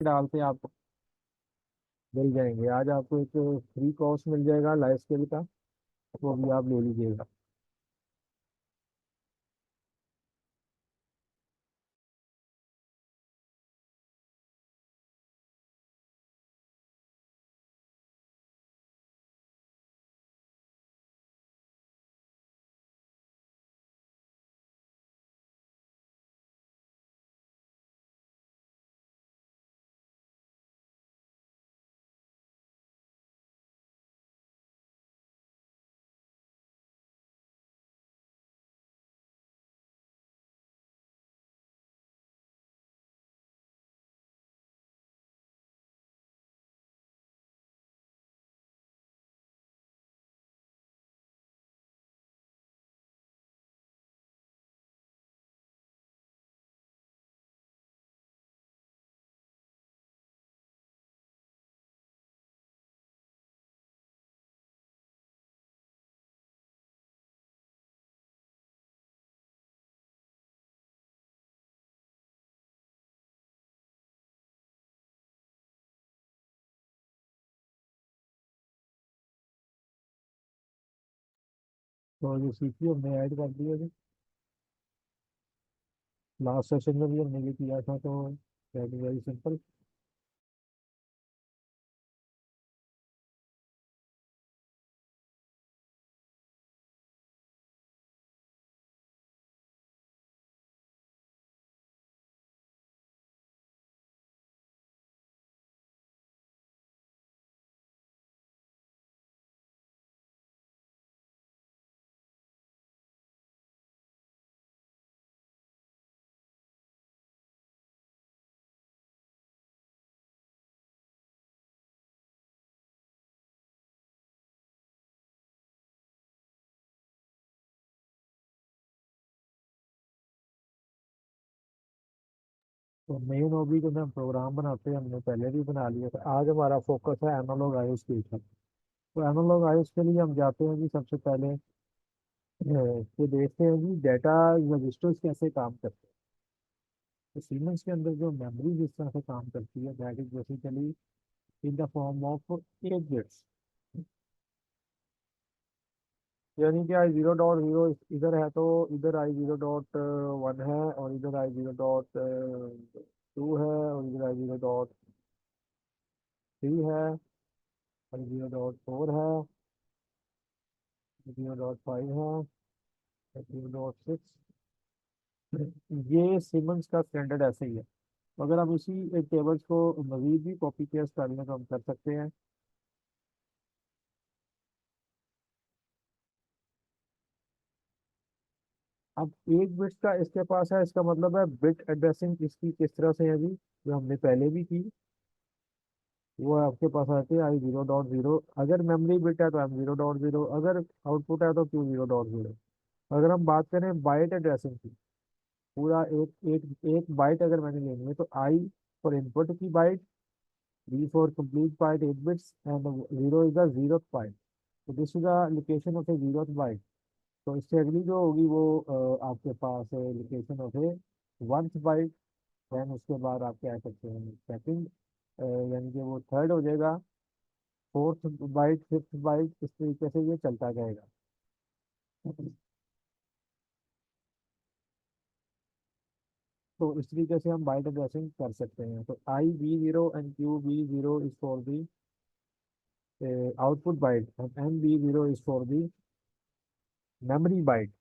डालते हैं आपको मिल जाएंगे। आज आपको एक फ्री कोर्स मिल जाएगा लाइफ स्किल का, वो भी आप ले लीजिएगा। तो जो सीखी हमने ऐड कर दिया जी। लास्ट सेशन में भी हमने ये किया था, तो दैट इज वेरी सिंपल। तो मेन हॉबी जो हम प्रोग्राम बनाते हैं हमने पहले भी बना लिया था। आज हमारा फोकस है एनालॉग आईओ के ऊपर। तो एनालॉग आईओ के लिए हम जाते हैं कि सबसे पहले ये देखते हैं कि डेटा रजिस्टर्स कैसे काम करते हैं। तो सीमेंस के अंदर जो मेमोरी जिस तरह से काम करती है, that is basically in the form of 8 bits. यानी कि I0.0 इधर है, तो इधर I0.1 है, और इधर I0.2 है, और इधर I0.3 है, और 0.4 है, 0.5 है, और 0.6। ये सीमेंस का स्टैंडर्ड ऐसे ही है। तो अगर हम इसी टेबल्स को मजीद भी कॉपी पेस्ट करने का हम कर सकते हैं। अब 1 बिट्स का इसके पास है, इसका मतलब है बिट एड्रेसिंग इसकी किस तरह से है जी, जो हमने पहले भी की। वो आपके पास आती है I0.0। अगर मेमोरी बिट है तो M0.0, अगर आउटपुट है तो Q0.0। अगर हम बात करें बाइट एड्रेसिंग की, पूरा एक एक एक बाइट अगर मैंने लेनी है, तो I फॉर इनपुट की byte, B for complete byte 8 bits, and 0 is the zero byte. तो this is the location of a zero byte. तो इससे अगली जो होगी वो आपके पास है location of a oneth byte. Then उसके बाद आप क्या करते हैं सेकंड, यानी कि वो थर्ड हो जाएगा, फोर्थ बाइट, फिफ्थ बाइट, इस तरीके से ये चलता जाएगा। तो इस तरीके से हम बाइट एड्रेसिंग कर सकते हैं। तो I B0 and QB0 is for the output byte, and M B0 is for the memory byte.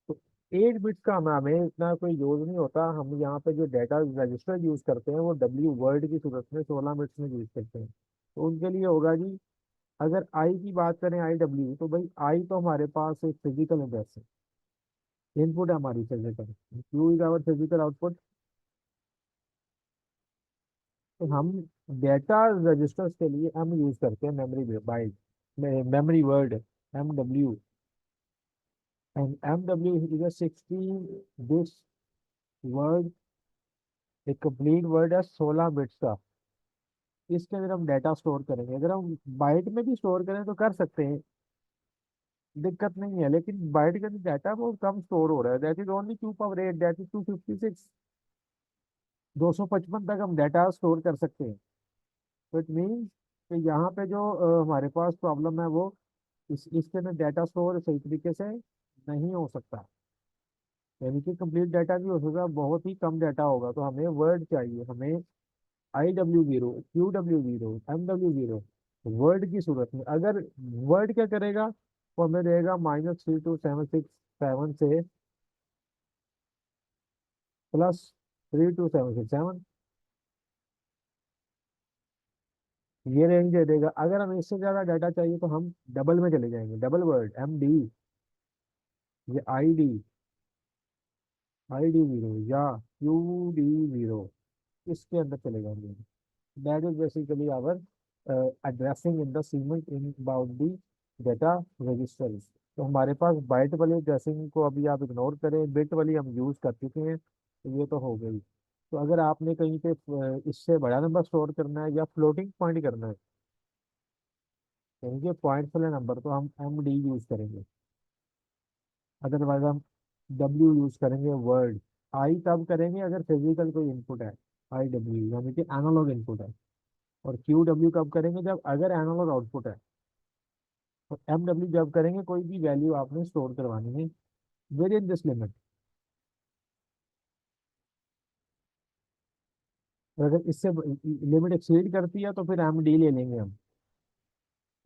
तो 8 बिट्स का हमें इतना कोई यूज नहीं होता। हम यहाँ पे जो डाटा रजिस्टर यूज करते हैं वो W वर्ड की सूरत में 16 बिट्स में यूज करते हैं। तो उनके लिए होगा जी, अगर आई की बात करें I W, तो भाई आई तो हमारे पास एक फिजिकल एड्रेस है, इनपुट है हमारी physical. Q is our physical output. तो हम डेटा रजिस्टर्स के लिए हम यूज करते हैं memory byte, memory word M W। And M W is a 16 bits word, एक कंप्लीट वर्ड है 16 बिट्स का। इसके अंदर हम डाटा स्टोर करेंगे। अगर हम बाइट में भी स्टोर करें तो कर सकते हैं, दिक्कत नहीं है। लेकिन बाइट का जो डाटा वो कम स्टोर हो रहा है, that is only 2 power 8, that is 256। 255 तक हम डाटा स्टोर कर सकते हैं। तो इट मीन्स कि यहाँ पे जो हमारे पास प्रॉब्लम है वो इसके अंदर डाटा स्टोर सही तरीके से नहीं हो सकता, यानी कि कंप्लीट डाटा नहीं हो सकता, बहुत ही कम डाटा होगा। तो हमें वर्ड चाहिए, हमें IW0, QW0, MW0 वर्ड की सूरत में। अगर वर्ड क्या करेगा, वो हमें देगा -3276 से +32767, ये रेंज दे देगा। अगर हमें इससे ज्यादा डाटा चाहिए तो हम डबल में चले जाएंगे, डबल वर्ड MD, ये ID0 या QD0, इसके अंदर चले जाएंगे। That is basically our addressing in the cement in about the data register. तो हमारे पास बाइट वाली एड्रेसिंग को अभी आप इग्नोर करें, बिट वाली हम यूज कर चुके हैं, तो ये तो हो गई। तो अगर आपने कहीं पे इससे बड़ा नंबर स्टोर करना है या फ्लोटिंग पॉइंट करना है, यानी कि पॉइंट वाले नंबर, तो हम MD यूज करेंगे। अदरवाइज हम W यूज करेंगे, वर्ड। आई तब करेंगे अगर फिजिकल कोई इनपुट है, IW यानी कि एनालॉग इनपुट है। और QW कब करेंगे, जब अगर एनालॉग आउटपुट है। और MW जब करेंगे कोई भी वैल्यू आपने स्टोर करवानी है विद इन दिस लिमिट। और अगर इससे लिमिट एक्सीड करती है तो फिर MD ले लेंगे हम।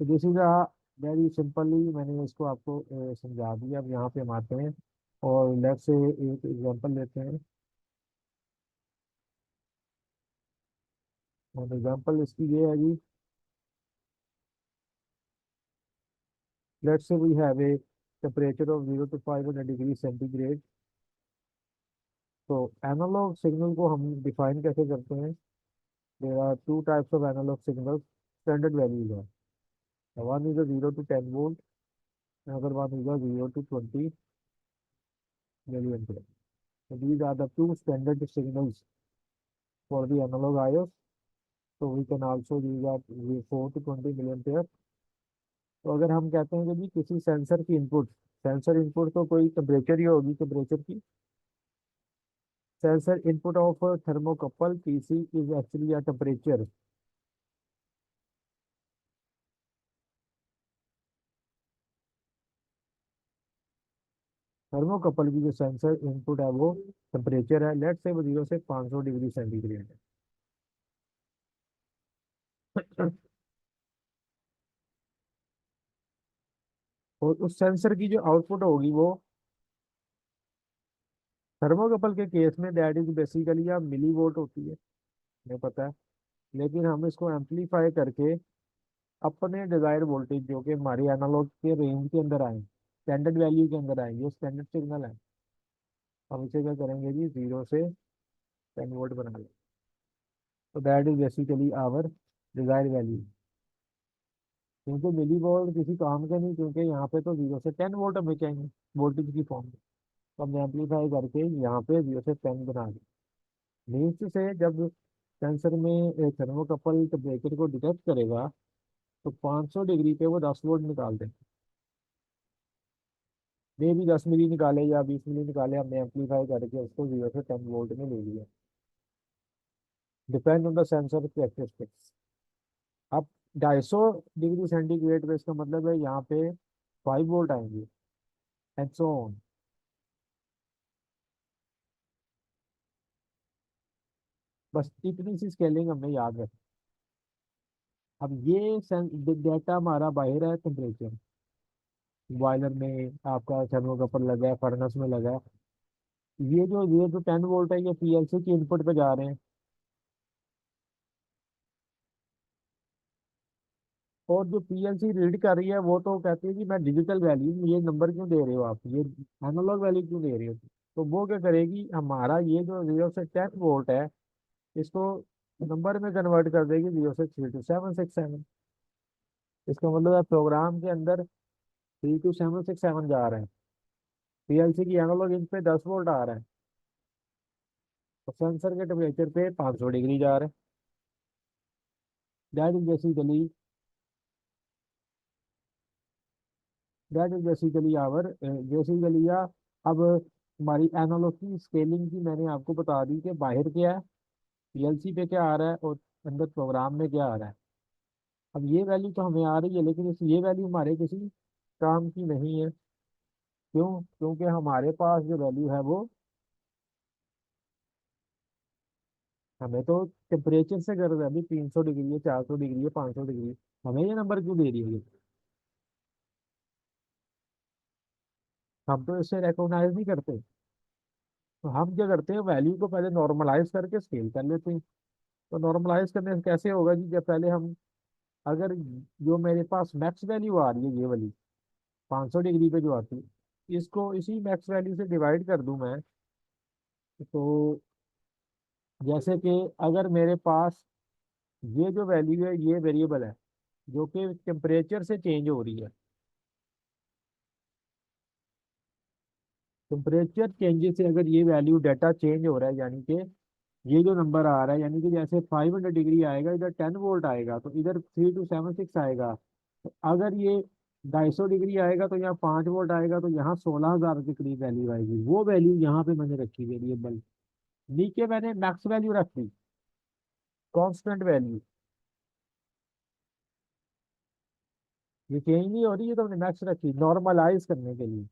तो दिस इज वेरी सिंपली मैंने इसको आपको समझा दिया। अब यहाँ पे हम आते हैं और लेट्स से एक एग्जांपल लेते हैं। और एग्जांपल इसकी ये है जी, let's say we have a temperature of 0 to 500 degree centigrade. तो एनालॉग सिग्नल को हम डिफाइन कैसे करते हैं? There are two types of analog signal, standard values है। One is a 0 to 10 volt, another one is a 0 to 20 milliampere. So these are the two standard signals for the analog IOs. So we can also use that 4 to 20 milliampere. तो अगर हम कहते हैं कि जी किसी sensor की input, sensor input तो कोई टेम्परेचर ही होगी, टेम्परेचर की। Sensor input of thermocouple TC is actually a temperature. Thermocouple की जो सेंसर इनपुट है वो टेम्परेचर है, लेट से वो 0 से 500 डिग्री सेंटीग्रेड है। और उस सेंसर की जो आउटपुट होगी वो थर्मोकपल के केस में दैट इज बेसिकली या मिली वोल्ट होती है, हमें पता है। लेकिन हम इसको एम्पलीफाई करके अपने डिजायर वोल्टेज जो कि हमारे एनालॉग के रेंज के अंदर आए, स्टैंडर्ड वैल्यू के अंदर आए, ये स्टैंडर्ड सिग्नल है, हम इसे क्या करेंगे जी 0 से 10 वोल्ट बना लेंगे। तो that is basically our desire value. क्योंकि मिली वोल्ट किसी काम के नहीं, क्योंकि यहाँ पे तो 0 से 10 वोल्ट हमें चाहिए वोल्टेज की फॉर्म में। तो हमने एम्पलीफाई करके यहाँ पे 0 से 10 बना दिया। मीन्स से जब सेंसर में थर्मोकपल टेम्परेचर को डिटेक्ट करेगा तो 500 डिग्री पे वो 10 वोल्ट निकाल देगा। मे भी 10 मिली निकाले या 20 मिली निकाले, हमने एम्पलीफाई करके उसको 0 से 10 वोल्ट में ले लिया, depend on the sensor characteristics. अब 250 डिग्री सेंटीग्रेड पे इसका मतलब है यहाँ पे 5 वोल्ट आएंगे, एंड सो ऑन। बस इतनी सी स्केलिंग हमें याद रखनी। अब ये डेटा हमारा बाहर है, टेम्परेचर बॉयलर में आपका थर्मोकपल लगा है, फर्नेस में लगा है। ये जो 10 वोल्ट है ये PLC की इनपुट पे जा रहे हैं। और जो PLC रीड कर रही है वो तो कहती है कि मैं डिजिटल वैल्यू, ये नंबर क्यों दे रहे हो आप, ये एनालॉग वैल्यू क्यों दे रहे हो? तो वो क्या करेगी, हमारा ये जो 0 से 10 वोल्ट है इसको नंबर में कन्वर्ट कर देगी, 0 से 3 to 767। इसका मतलब है प्रोग्राम के अंदर 3 to 767 जा रहे हैं, PLC की एनालॉग इन पे 10 वोल्ट आ रहा है, और सेंसर के टेम्परेचर पे 500 डिग्री जा रहा है। That is basically that is basically our basically या अब हमारी एनालॉग की स्केलिंग की मैंने आपको बता दी कि बाहर क्या है, पीएलसी पे क्या आ रहा है और अंदर प्रोग्राम में क्या आ रहा है। अब ये वैल्यू तो हमें आ रही है, लेकिन ये वैल्यू हमारे किसी काम की नहीं है। क्यों? क्योंकि हमारे पास जो वैल्यू है वो हमें तो टेम्परेचर से गर्व है, अभी 300 डिग्री है, 400 डिग्री है, 500 डिग्री। हमें ये नंबर क्यों दे रही है ये? हम तो इसे रिकॉग्नाइज नहीं करते। तो हम क्या करते हैं, वैल्यू को पहले नॉर्मलाइज करके स्केल कर लेते हैं। तो नॉर्मलाइज करने से कैसे होगा जी, जब पहले हम, अगर जो मेरे पास मैक्स वैल्यू आ रही है ये वाली 500 डिग्री पे जो आती है, इसको इसी मैक्स वैल्यू से डिवाइड कर दूं मैं, तो जैसे कि अगर मेरे पास ये जो वैल्यू है ये वेरिएबल है जो कि टेम्परेचर से चेंज हो रही है। टेम्परेचर चेंजेस से अगर ये वैल्यू डाटा चेंज हो रहा है, यानी कि ये जो नंबर आ रहा है, यानी कि जैसे 500 डिग्री आएगा, इधर 10 वोल्ट आएगा, तो इधर 3276 आएगा। तो अगर ये 250 डिग्री आएगा तो यहाँ 5 वोल्ट आएगा, तो यहाँ 16,000 के करीब वैल्यू आएगी। वो वैल्यू यहाँ पे मैंने रखी वेरिएबल। नीचे मैंने मैक्स वैल्यू रख दी, कांस्टेंट वैल्यू। ये चेंज नहीं हो रही है, तो हमने मैक्स रखी नॉर्मलाइज करने के लिए।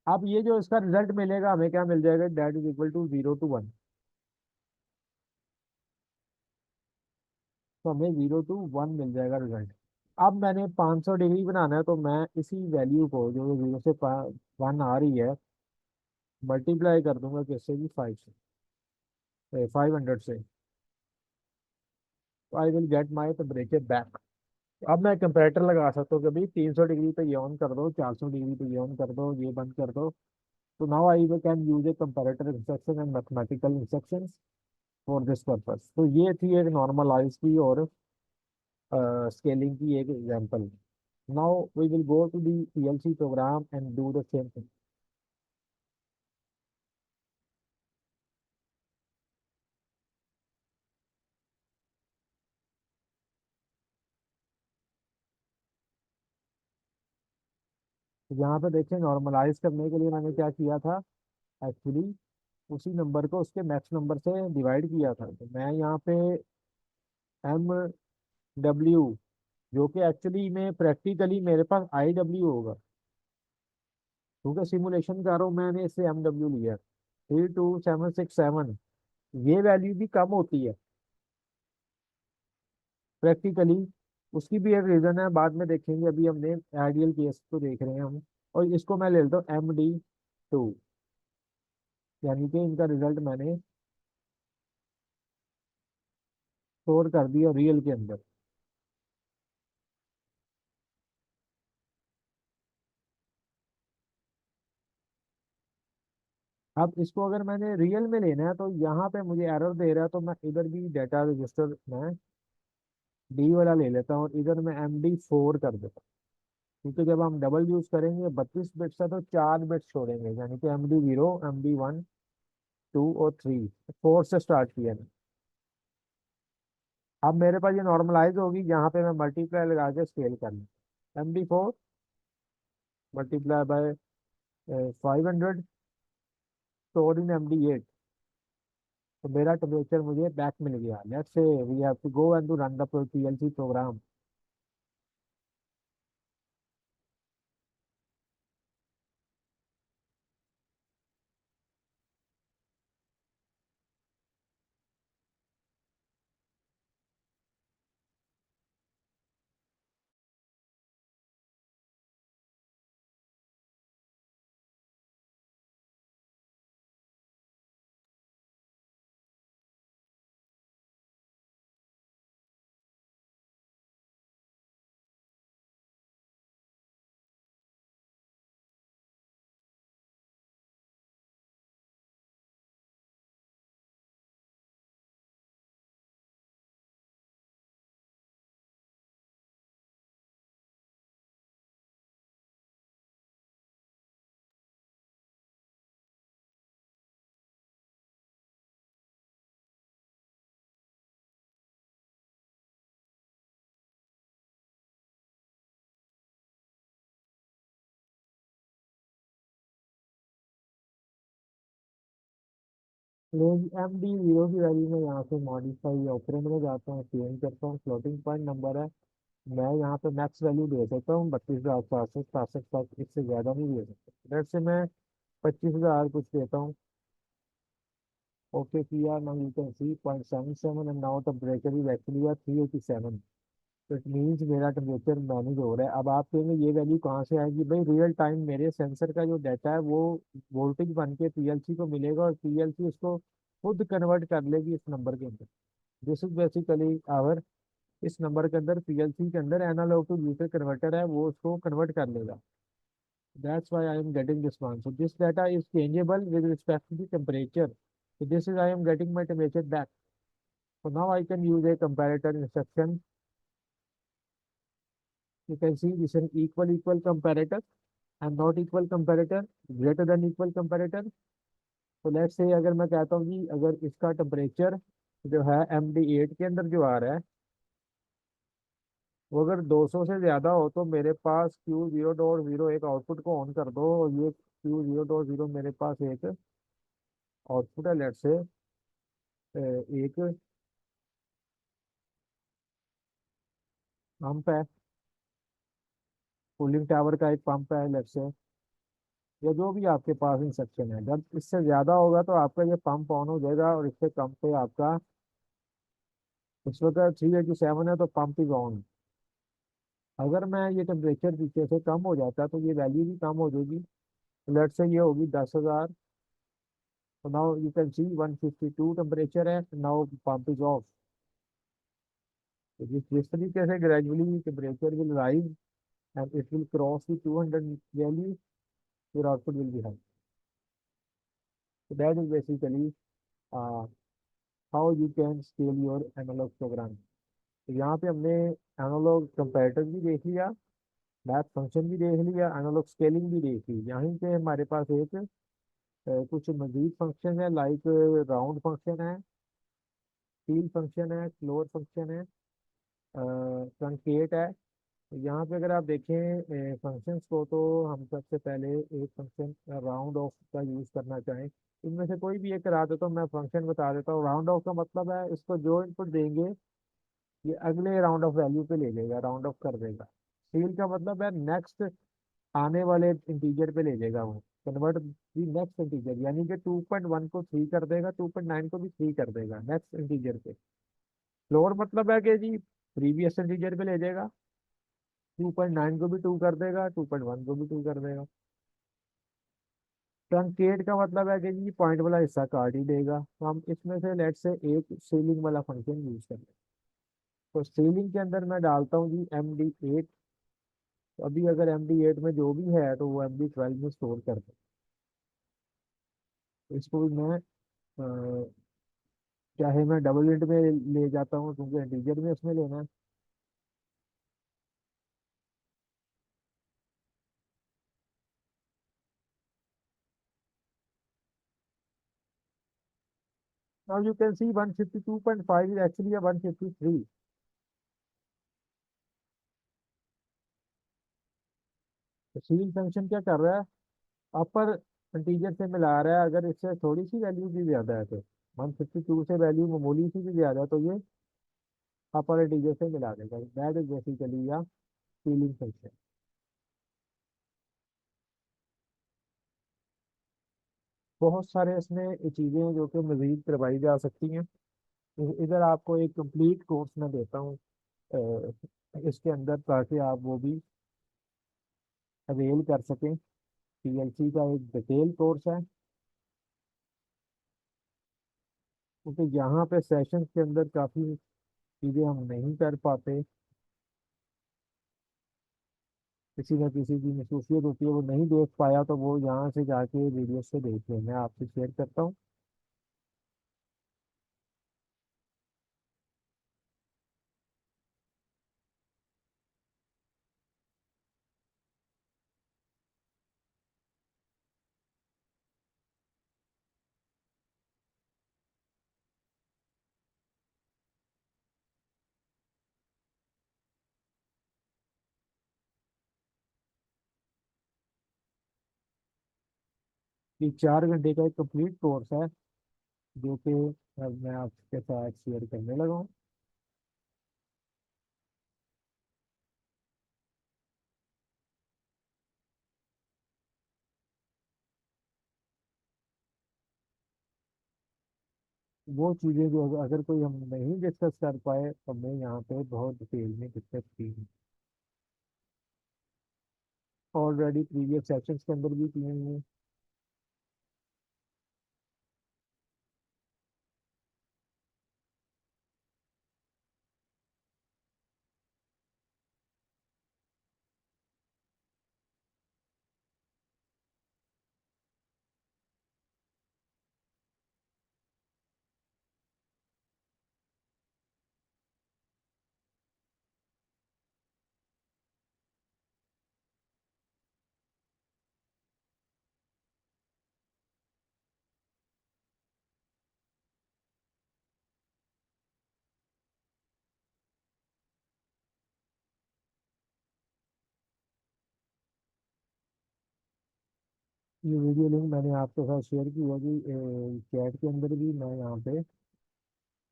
अब ये जो इसका रिजल्ट मिलेगा, हमें क्या मिल जाएगा, that is equal to 0 to 1। तो हमें 0 to 1 मिल जाएगा रिजल्ट। अब मैंने 500 डिग्री बनाना है, तो मैं इसी वैल्यू को जो 0 से 1 आ रही है, मल्टीप्लाई कर दूंगा किससे भी, 500 से। तो I will get my temperature back. अब मैं कंपैरेटर लगा सकता हूँ कि भाई 300 डिग्री पे ये ऑन कर दो, 400 डिग्री पे ये ऑन कर दो, ये बंद कर दो। तो now I can use A comparator instruction and mathematical instructions for this purpose. तो ये थी एक नॉर्मलाइज की और स्केलिंग की एक example. Now we will go to the PLC program and do the same thing. तो यहाँ पे देखिए, नॉर्मलाइज करने के लिए मैंने क्या किया था, एक्चुअली उसी नंबर को उसके मैक्स नंबर से डिवाइड किया था। तो मैं यहाँ पे MW, जो कि एक्चुअली में प्रैक्टिकली मेरे पास IW होगा, क्योंकि सिमुलेशन कर रहा हूँ, मैंने इससे MW लिया। 32767, ये वैल्यू भी कम होती है प्रैक्टिकली। उसकी भी एक रीजन है, बाद में देखेंगे, अभी हमने आइडियल केस को देख रहे हैं हम। और इसको मैं ले लेता हूँ MD2, यानी कि इनका रिजल्ट मैंने स्टोर कर दिया रियल के अंदर। अब इसको अगर मैंने रियल में लेना है, तो यहाँ पे मुझे एरर दे रहा है, तो मैं इधर भी डाटा रजिस्टर में डी वाला ले लेता हूँ और इधर मैं MD4 कर देता हूँ। क्योंकि जब हम डबल यूज करेंगे 32 बिट्स है, तो 4 बिट्स छोड़ेंगे, यानी कि MD0, MD1, 2 और 3। 4 से स्टार्ट किया है। अब मेरे पास ये नॉर्मलाइज होगी, यहाँ पे मैं मल्टीप्लाई लगा के स्केल कर लूँ। MD4 multiply by 500 store in MD8। तो मेरा टेम्परेचर मुझे बैक मिल गया। Let's say we have to go and to run the PLC program. M D zero की वैल्यू में यहाँ से मॉडिफाई ऑपरेंड में जाता हूँ, चेंज करता हूँ, फ्लोटिंग पॉइंट नंबर है। मैं यहाँ पे मैक्स वैल्यू दे सकता हूँ 32,467 तक, इससे ज़्यादा नहीं दे सकता। लेट्स से मैं 25,000 कुछ देता हूँ। ओके किया, now you can see 0.77 and now temperature is actually 387। तो इट मीन्स मेरा टेम्परेचर मैनेज हो रहा है। अब आप कहेंगे ये वैल्यू कहाँ से आएगी? भाई रियल टाइम मेरे सेंसर का जो डाटा है वो वोल्टेज बन के पीएलसी को मिलेगा, और पीएलसी उसको खुद कन्वर्ट कर लेगी इस नंबर के अंदर। दिस इज बेसिकली आवर, इस नंबर के अंदर पीएलसी के अंदर एनालॉग टू डिजिटल कन्वर्टर है, वो उसको कन्वर्ट कर लेगा। That's why I am getting this one. So this data is changeable with respect to the temperature. So this is I am getting my temperature back. So now I can use a comparator instruction. You can see this is an equal comparator and not equal comparator, greater than equal comparator. तो let's say अगर मैं कहता हूँ कि अगर इसका temperature जो है MD8 के अंदर जो आ रहा है, वो अगर 200 से ज़्यादा हो, तो मेरे पास Q0.0 एक आउटपुट को ऑन कर दो, और ये Q0.0 मेरे पास एक आउटपुट है। लेट्स से एक पंप है, कूलिंग टावर का एक पंप है लेट्स से, या जो भी आपके पास इंस्ट्रक्शन है। जब इससे ज़्यादा होगा तो आपका ये पंप ऑन हो जाएगा, और इससे कम पे आपका, इस वक्त 387 है तो पंप इज ऑन। अगर मैं ये टेम्परेचर पीछे से कम हो जाता है तो ये वैल्यू भी कम हो जाएगी। लेट से ये होगी 10,000। तो now you can see 152 temperature है, नाउ पंप इज ऑफ। तो जिस तरीके से gradually temperature will rise and it will cross the 200 value, your output will be high. So that is basically how you can scale your analog program. तो यहाँ पे हमने analogue comparator भी देख लिया, मैथ फंक्शन भी देख लिया, एनालॉग स्केलिंग भी देख ली। यहीं पे हमारे पास एक कुछ मजीद फंक्शन है, लाइक राउंड फंक्शन है, फील फंक्शन है, क्लोर फंक्शन है, ट्रंकेट है। तो यहाँ पे अगर आप देखें फंक्शंस को, तो हम सबसे पहले एक फंक्शन राउंड ऑफ का यूज़ करना चाहें, इनमें से कोई भी एक करा देता हूँ। मैं फंक्शन बता देता हूँ। राउंड ऑफ का मतलब है इसको जो इनपुट देंगे ये अगले राउंड ऑफ वैल्यू पे ले लेगा, राउंड ऑफ कर देगा। सील का मतलब है नेक्स्ट आने वाले इंटीजर पे ले जाएगा वो, कन्वर्ट दी नेक्स्ट इंटीजर, यानी कि 2.1 को 3 कर देगा, 2.9 को भी 3 कर देगा नेक्स्ट इंटीजर पे। फ्लोर मतलब है कि जी प्रीवियस इंटीजर पे ले जाएगा, 2.9 को भी 2 कर देगा, 2.1 को भी 2 कर देगा। ट्रंकेट का मतलब है कि जी पॉइंट वाला हिस्सा काट ही देगा। तो हम इसमें से लेट से एक सीलिंग वाला फंक्शन यूज कर लें। तो सीलिंग के अंदर मैं डालता हूँ जी MD8। तो अभी अगर MD8 में जो भी है तो वो MD12 में स्टोर कर दे। तो इसको भी मैं चाहे मैं डबल इंट में ले जाता हूँ, क्योंकि इंटीजर में उसमें लेना है। Now you can see 152.5 is actually 153। तो सील फंक्शन क्या कर रहा है? अपर इंटीजर से मिला रहा है। अगर इससे थोड़ी सी वैल्यू भी ज्यादा है तो 152 से वैल्यू मामूली सी भी ज्यादा है तो ये अपर इंटीजर से मिला देगा। दैट इज बेसिकली या सीलिंग फंक्शन। बहुत सारे इसमें चीजें हैं जो कि मजीद करवाई जा सकती हैं। इधर आपको एक कंप्लीट कोर्स मैं देता हूँ इसके अंदर, ताकि आप वो भी अवेल कर सकें। पीएलसी का एक डिटेल कोर्स है, क्योंकि यहाँ पे सेशन के अंदर काफ़ी चीज़ें हम नहीं कर पाते। किसी न किसी की मसरूफियत होती है, वो नहीं देख पाया, तो वो यहाँ से जाके वीडियो से देख लें। मैं आपसे शेयर करता हूँ कि 4 घंटे का एक कंप्लीट कोर्स है। जो कि अब मैं आपके साथ शेयर करने लगा हूँ। वो चीज़ें जो अगर कोई हम नहीं डिस्कस कर पाए तो मैं यहाँ पे बहुत डिटेल में डिस्कस की हैं, ऑलरेडी प्रीवियस सेशंस के अंदर भी की हुई हैं। ये वीडियो लिंक मैंने आपके साथ शेयर की होगी चैट के अंदर भी, मैं यहाँ पे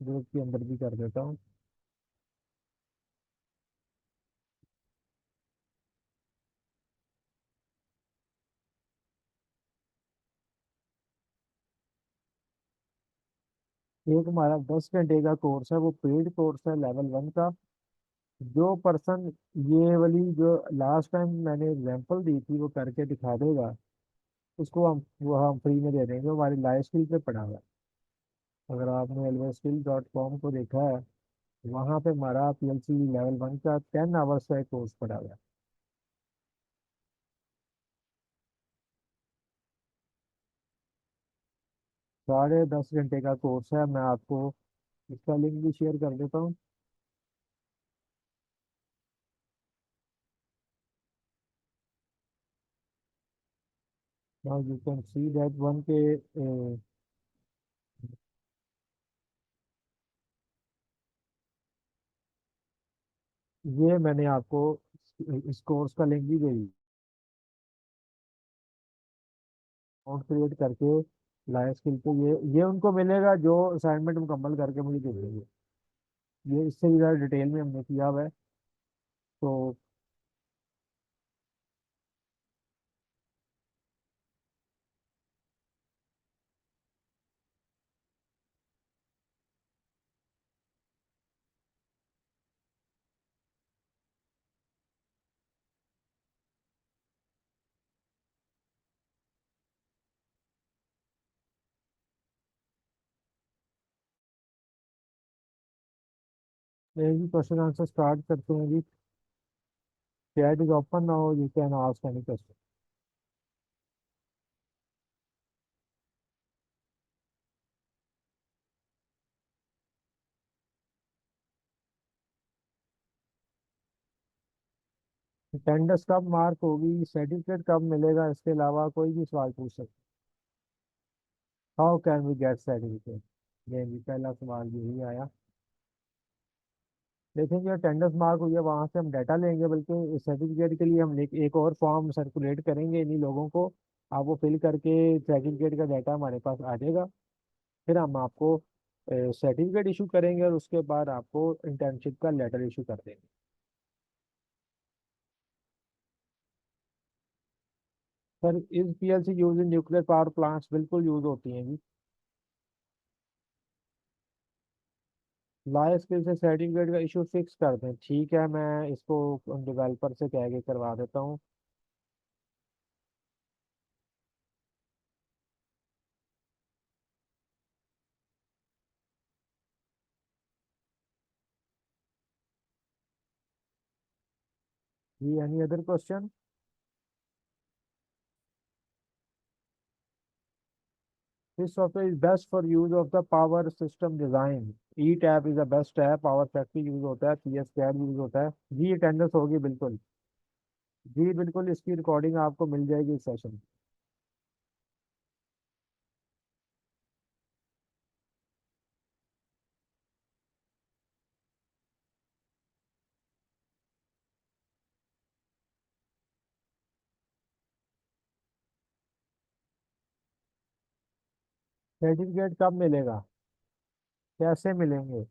ग्रुप के अंदर भी कर देता हूँ। एक हमारा 10 घंटे का कोर्स है, वो पेड कोर्स है लेवल 1 का। जो पर्सन ये वाली जो लास्ट टाइम मैंने एग्जांपल दी थी वो करके दिखा देगा, उसको हम फ्री में दे देंगे, वो हमारी लाइफ स्किल पे पड़ा हुआ है। अगर आपने elvaskill.com को देखा है, वहाँ पे हमारा PLC लेवल 1 का 10 आवर्स का एक कोर्स पड़ा हुआ है। 10.5 घंटे का कोर्स है। मैं आपको इसका लिंक भी शेयर कर देता हूँ। Now you can see that one के ये मैंने आपको इस कोर्स का लिंक भी भेजी, अकाउंट क्रिएट करके लाइफ स्किल पे ये उनको मिलेगा जो असाइनमेंट मुकम्मल करके मुझे दे देंगे। ये इससे भी ज़्यादा डिटेल में हमने किया हुआ है। तो एक भी क्वेश्चन आंसर स्टार्ट करते हैं जी। Chat is open now, you can ask any question. Attendance कब मार्क होगी, सर्टिफिकेट कब मिलेगा, इसके अलावा कोई भी सवाल पूछ सकते। How can we get certificate, ये भी पहला सवाल यही आया। देखेंगे अटेंडेंस मार्क हुई है, वहां से हम डाटा लेंगे, बल्कि सर्टिफिकेट के लिए हम एक और फॉर्म सर्कुलेट करेंगे इन्हीं लोगों को। आप वो फिल करके सर्टिफिकेट का डाटा हमारे पास आ जाएगा। फिर हम आपको सर्टिफिकेट इशू करेंगे और उसके बाद आपको इंटर्नशिप का लेटर इशू कर देंगे। सर इस PLC use in nuclear power plants, बिल्कुल यूज होती हैं जी। लाइफ स्किल से सर्टिफिकेट का इशू फिक्स कर दें, ठीक है, मैं इसको डेवलपर से कह के करवा देता हूँ। जी any other question. This software is best for use of the power system design. E-टैब is the best tab, power factory use होता है, PS कैड यूज होता है जी। अटेंडेंस होगी बिल्कुल। जी बिल्कुल, इसकी रिकॉर्डिंग आपको मिल जाएगी इस सेशन। सर्टिफिकेट कब मिलेगा, कैसे मिलेंगे?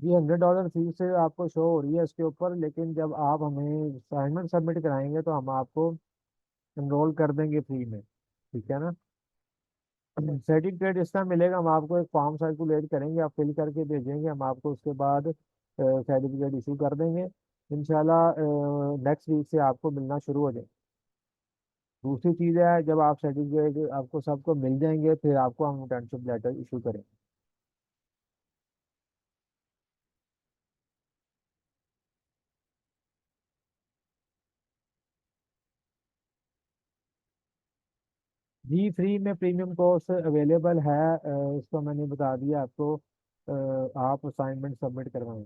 जी $100 फीस आपको शो हो रही है इसके ऊपर, लेकिन जब आप हमें असाइनमेंट सबमिट कराएंगे तो हम आपको एनरोल कर देंगे फ्री में, ठीक है ना। सर्टिफिकेट इस तरह मिलेगा, हम आपको एक फॉर्म सर्कुलेट करेंगे, आप फिल करके भेजेंगे, हम आपको उसके बाद सर्टिफिकेट इशू कर देंगे। इंशाल्लाह नेक्स्ट वीक से आपको मिलना शुरू हो जाए। दूसरी चीज़ है, जब आप सर्टिफिकेट आपको सबको मिल जाएंगे फिर आपको हम इंटर्नशिप लेटर इशू करेंगे। जी फ्री में प्रीमियम कोर्स अवेलेबल है, इसको मैंने बता दिया आपको। आप असाइनमेंट सबमिट करवाएं।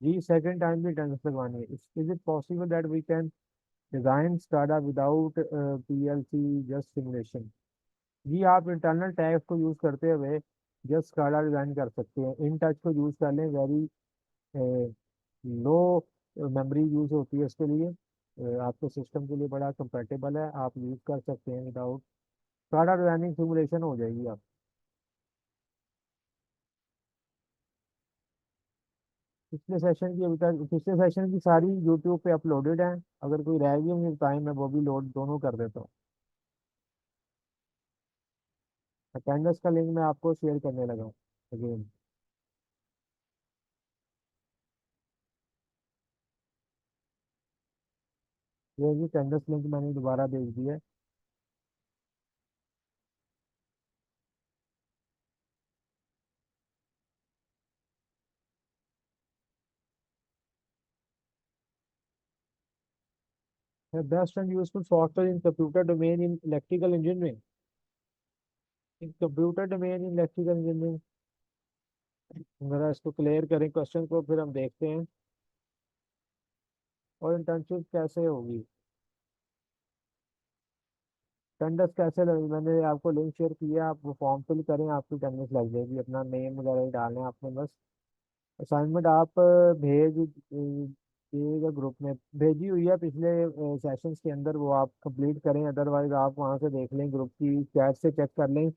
जी सेकंड टाइम भी अटेंडेंस लगवानी है। Is it possible that we can design SCADA without PLC just simulation? जी आप इंटरनल टैग्स को यूज करते हुए जस्ट स्काडा डिजाइन कर सकते हैं। इन टच को यूज कर लें, वेरी लो मेमोरी यूज होती है इसके लिए। आपके सिस्टम के लिए बड़ा कंपेटेबल है, आप यूज कर सकते हैं विदाउट। स्काडा डिजाइनिंग सिमुलेशन हो जाएगी आप। पिछले सेशन की सारी यूट्यूब पे अपलोडेड हैं, अगर कोई रह गई मुझे टाइम मैं वो भी लोड दोनों कर देता हूँ। अटेंडेंस का लिंक मैं आपको शेयर करने लगा हूँ अगेन। ये जी अटेंडेंस लिंक मैंने दोबारा भेज दिया है। Best and useful software in computer domain in electrical engineering. In computer domain in electrical engineering, जरा इसको क्लियर करें क्वेश्चन को, फिर हम देखते हैं। और इंटर्नशिप कैसे होगी, अटेंडेंस कैसे लगेगी? मैंने आपको लिंक शेयर किया, आप वो फॉर्म फिल करें, आपकी अटेंडेंस लग जाएगी। अपना नेम वगैरह ही डालना है आपने बस। असाइनमेंट आप दिएगा ग्रुप में, भेजी हुई है पिछले सेशंस के अंदर, वो आप कंप्लीट करें। अदरवाइज आप वहाँ से देख लें, ग्रुप की चैट से चेक कर लें,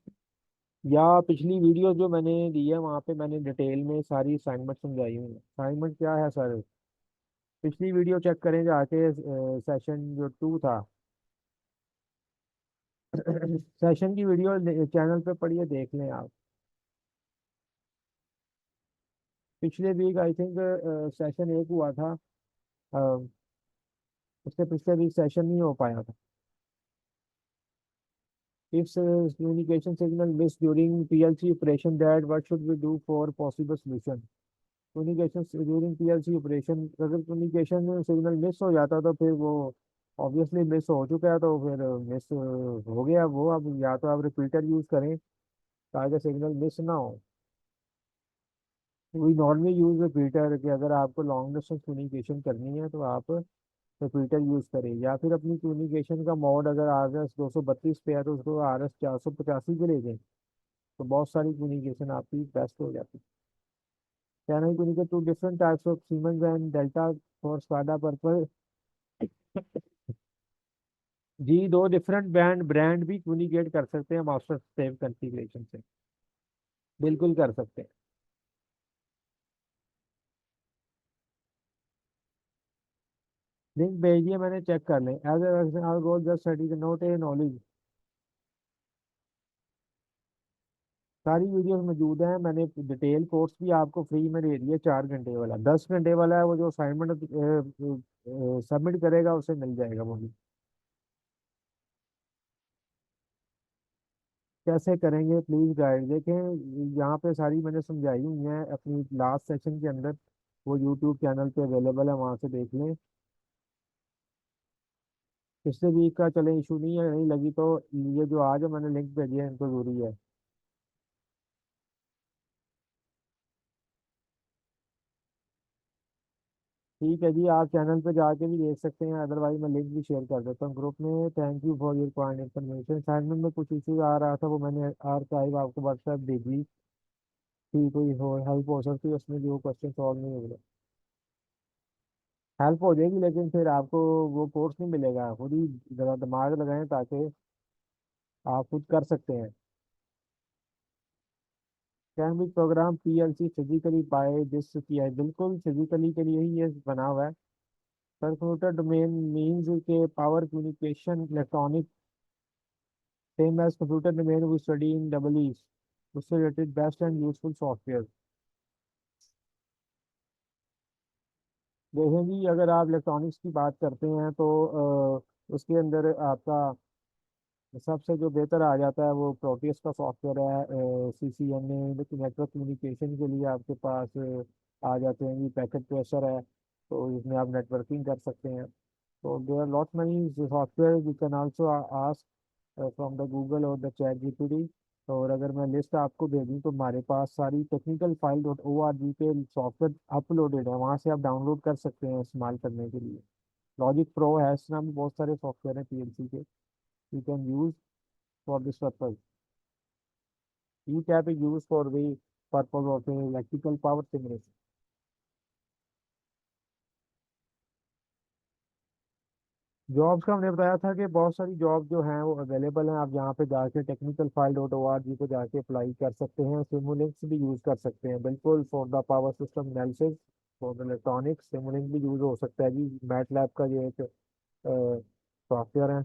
या पिछली वीडियो जो मैंने दी है वहाँ पे मैंने डिटेल में सारी असाइनमेंट समझाई हुई है। असाइनमेंट क्या है सर, पिछली वीडियो चेक करें जाके, सेशन जो 2 था। सेशन की वीडियो चैनल पे पढ़िए, देख लें आप। पिछले वीक आई थिंक सेशन 1 हुआ था, अ, उसके पिछले वीक सेशन नहीं हो पाया था। If communication signal missed during PLC operation, that what should we do for possible solution? Communication during PLC operation, अगर कम्युनिकेशन सिग्नल मिस हो जाता तो फिर वो ऑब्वियसली मिस हो चुका है, तो फिर मिस हो गया वो। अब या तो आप रिपीटर यूज करें ताकि सिग्नल मिस ना हो। वी नॉर्मली यूज रिपीटर कि अगर आपको लॉन्ग डिस्टेंस कम्युनिकेशन करनी है तो आप रिपीटर यूज करें, या फिर अपनी कम्युनिकेशन का मोड अगर RS 232 पे है तो उसको RS 485 पे ले जाएं, तो बहुत सारी कम्युनिकेशन आपकी बेस्ट हो जाती है। Can I communicate to different types of Siemens and Delta for SCADA purpose? जी दो डिफरेंट ब्रांड ब्रांड भी कम्युनिकेट कर सकते हैं मास्टर स्लेव कॉन्फ़िगरेशन से, बिल्कुल कर सकते हैं। लिंक भेज दिया मैंने, चेक कर लें। As our goal just study not a knowledge. सारी वीडियोस मौजूद हैं, मैंने डिटेल कोर्स भी आपको फ्री में दे दिया। 4 घंटे वाला, 10 घंटे वाला है वो, जो असाइनमेंट सबमिट करेगा उसे मिल जाएगा वो भी। कैसे करेंगे प्लीज गाइड देखें, यहाँ पे सारी मैंने समझाई हुई हैं अपनी लास्ट सेशन के अंदर, वो यूट्यूब चैनल पे अवेलेबल है, वहाँ से देख लें। पिछले वीक का चले इशू नहीं है, नहीं लगी तो ये जो आज मैंने लिंक भेजी है इनको जरूरी है। ठीक है जी, आप चैनल पे जाके भी देख सकते हैं, अदरवाइज मैं लिंक भी शेयर कर देता हूँ ग्रुप में। Thank you for your point information. Assignment में कुछ इशू आ रहा था, वो मैंने आर्काइव आपको व्हाट्सएप भेजी थी, कोई हो हेल्प हो सकती है उसमें जो क्वेश्चन सॉल्व नहीं हो रहा। हेल्प हो जाएगी, लेकिन फिर आपको वो कोर्स नहीं मिलेगा, खुद ही ज़रा दिमाग लगाएं ताकि आप खुद कर सकते हैं। Can be program PLC physically by this CPI, बिल्कुल फिजिकली के लिए ही ये बना हुआ है। सर कंप्यूटर डोमेन मीन्स के power communication electronic, same as computer domain we study in double E, उससे related best and useful software. देखें जी, अगर आप इलेक्ट्रॉनिक्स की बात करते हैं तो उसके अंदर आपका सबसे जो बेहतर आ जाता है वो प्रोटियस का सॉफ्टवेयर है। C C N A network communication के लिए आपके पास आ जाते हैं, ये पैकेट ट्रेसर है, तो इसमें आप नेटवर्किंग कर सकते हैं। तो there are lot many software you can also ask from the Google और द चैट जीपीटी। और अगर मैं लिस्ट आपको भेजूँ तो हमारे पास सारी technical file dot O R G पे सॉफ्टवेयर अपलोडेड है, वहाँ से आप डाउनलोड कर सकते हैं इस्तेमाल करने के लिए। लॉजिक प्रो है, इस नाम भी बहुत सारे सॉफ्टवेयर हैं पीएलसी के, you can use for this purpose. ETAP is used for the purpose of electrical power generation. Jobs का हमने बताया था कि बहुत सारी जॉब जो हैं वो अवेलेबल हैं, आप यहाँ पे जाके technical file dot O R G पे जाके अप्लाई कर सकते हैं। सिमुलिंक्स भी यूज़ कर सकते हैं, बिल्कुल for the power system analysis, for the electronics Simulink भी यूज़ हो सकता है जी। मैटलैब का ये एक सॉफ्टवेयर है।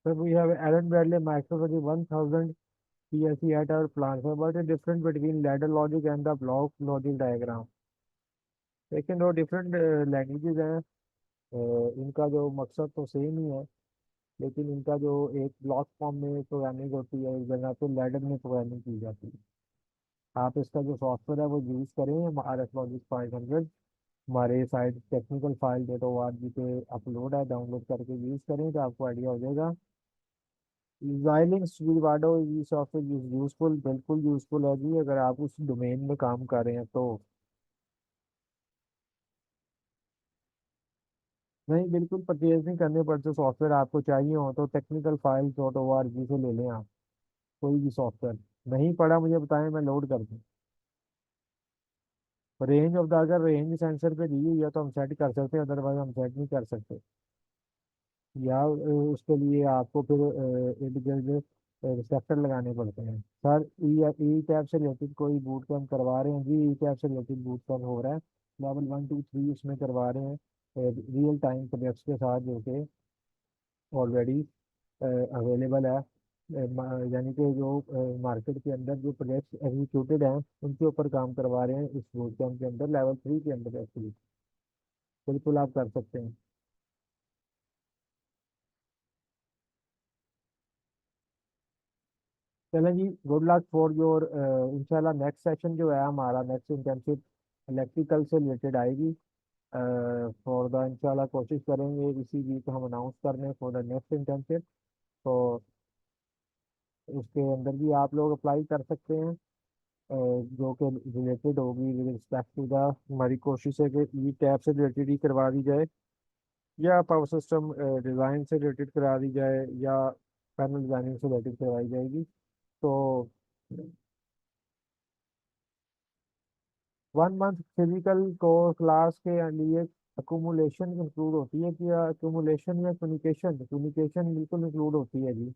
So we have Allen Bradley microphone 1000 PLC at our plant. So what is the difference between ladder logic and the block logic diagram? लेकिन दो डिफरेंट लैंग्वेजेस हैं। इनका जो मकसद तो सेम ही है, लेकिन इनका जो एक ब्लॉक फॉर्म में प्रोग्रामिंग होती है, एक जगह पे लैडर में प्रोग्रामिंग की जाती है। आप इसका जो सॉफ्टवेयर है वो यूज़ करें, आर एस लॉजिक 500 हमारे site technical file dot O R G पे अपलोड है, डाउनलोड करके यूज़ करें तो आपको आइडिया हो जाएगा। Xilinx Vivado ये सॉफ्टवेयर यूज़फुल, बिल्कुल यूज़फुल है जी अगर आप उस डोमेन में काम कर रहे हैं तो। नहीं, बिल्कुल परचेज नहीं करने पड़ते सॉफ्टवेयर, आपको चाहिए हो तो technical file dot O R G से ले लें आप, कोई भी सॉफ्टवेयर। नहीं पड़ा मुझे बताएं, मैं लोड कर दूं। रेंज ऑफ द, अगर रेंज सेंसर पे दी हुई है तो हम सेट कर सकते हैं, अदरवाइज हम सेट नहीं कर सकते। या उसके लिए आपको फिर इर्द गिर्द रिसेप्टर लगाने पड़ते हैं। सर ई टैब से रिलेटेड कोई बूट कैंप करवा रहे हैं जी, ई टैब से रिलेटेड बूट कैंप हो रहा है, लेवल 1 2 3 उसमें करवा रहे हैं, रियल टाइम प्रोजेक्ट्स के साथ जो कि ऑलरेडी अवेलेबल है। यानी कि जो मार्केट के अंदर जो प्रोजेक्ट्स एग्जीक्यूटेड हैं उनके ऊपर काम करवा रहे हैं इस बूट कैंप के अंदर, लेवल 3 के अंदर एक्चुअली। बिल्कुल आप कर सकते हैं। चलें जी, गुड लक फॉर योर, इंशाल्लाह नेक्स्ट सेशन जो है हमारा नेक्स्ट इंटर्नशिप इलेक्ट्रिकल से रिलेटेड आएगी। फॉर द इंशाल्लाह कोशिश करेंगे इसी वीक हम अनाउंस करने फॉर द नेक्स्ट इंटर्नशिप। तो उसके अंदर भी आप लोग अप्लाई कर सकते हैं, जो कि रिलेटेड होगी विद रिस्पेक्ट टू द, हमारी कोशिश है कि ई टैब से रिलेटेड ही करवा दी जाए, या पावर सिस्टम डिज़ाइन से रिलेटेड करा दी जाए, या पैनल डिजाइनिंग से रिलेटेड करवाई जाएगी। तो 1 मंथ फिजिकल को क्लास के लिए अकोमोलेशन इंक्लूड होती है, कि अकोमोलेशन या कम्युनिकेशन, कम्युनिकेशन बिल्कुल इंक्लूड होती है जी।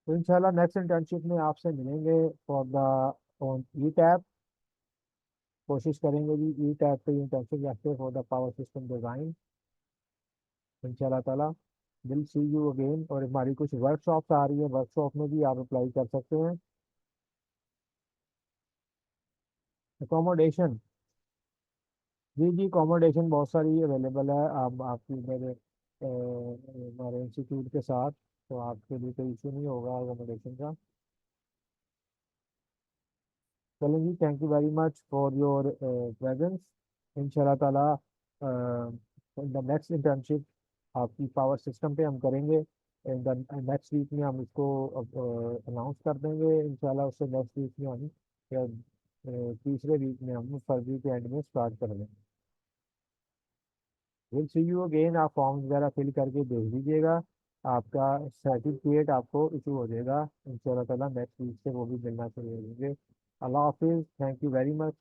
तो इंशाल्लाह नेक्स्ट इंटर्नशिप में आपसे मिलेंगे for the on E tab. कोशिश करेंगे जी ई टैब पे इंटर्नशिप रखते for the power system design इंशाल्लाह ताला। Will see you again. और हमारी कुछ वर्कशॉप्स आ रही है, वर्कशॉप में भी आप अप्लाई कर सकते हैं। अकोमोडेशन, जी जी, अकोमोडेशन बहुत सारी अवेलेबल है। आप आपकी इधर हमारे इंस्टीट्यूट के साथ, तो आपके लिए कोई इशू नहीं होगा अकोमोडेशन का। चलें जी, thank you very much for your presence. इंशाल्लाह ताला द नेक्स्ट इंटर्नशिप आपकी पावर सिस्टम पे हम करेंगे। द नेक्स्ट वीक में हम इसको अनाउंस कर देंगे इंशाल्लाह। उससे नेक्स्ट वीक में हम या तीसरे वीक में हम फरवरी के एंड में स्टार्ट कर देंगे। Will see you again. आप फॉर्म वगैरह फिल करके भेज दीजिएगा। आपका सर्टिफिकेट आपको इशू हो जाएगा इंशाल्लाह ताला। नेक्स्ट वीक से वो भी मिलना शुरू हो जाएंगे। अल्लाह हाफिज़, थैंक यू वेरी मच।